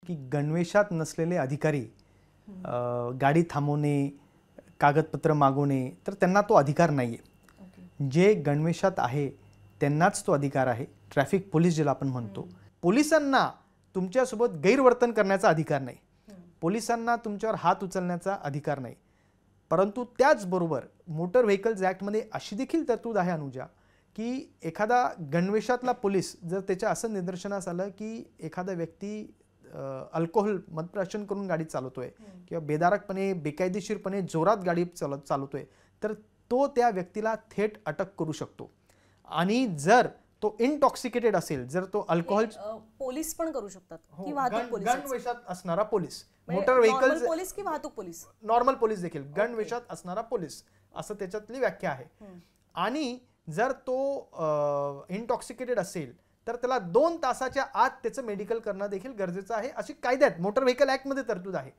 की गणवेशात नसलेले अधिकारी गाडी थांबवणे, कागदपत्र मागवणे, तर त्यांना तो अधिकार नाही आहे. जे गणवेशात आहे त्यांनाच तो अधिकार आहे. ट्रॅफिक पोलीस ज्याला आपण म्हणतो. पोलिसांना तुमच्यासोबत गैरवर्तन करण्याचा अधिकार नाही. पोलिसांना तुमच्यावर हात उचलण्याचा अधिकार नाही. परंतु त्याचबरोबर मोटर व्हेकल्स ॲक्टमध्ये अशी देखील तरतूद आहे अनुजा, की एखादा गणवेशातला पोलीस जर त्याच्या असं निदर्शनास आलं की एखादा व्यक्ती अल्कोहोल मद्यप्राशन करून गाडी चालवतोय किंवा बेदारकपणे बेकायदेशीरपणे जोरात गाडी चालवतोय, तर तो त्या व्यक्तीला थेट अटक करू शकतो. आणि जर तो इनटॉक्सिकेटेड असेल, जर तो अल्कोहोल, पोलीस पण करू शकतात की वाहतूक पोलीस, गणवेशात असणारा पोलीस, मोटर व्हेकल्स पोलीस की वाहतूक पोलीस, नॉर्मल पोलीस देखील गणवेशात असणारा पोलीस असं त्याच्यातली व्याख्या आहे. आणि जर तो इनटॉक्सिकेटेड असेल तर त्याला 2 तासाच्या आत त्याचं मेडिकल करणं देखील गरजेचं आहे, अशी कायद्यात मोटर व्हेकल ऍक्ट मध्ये तरतूद आहे.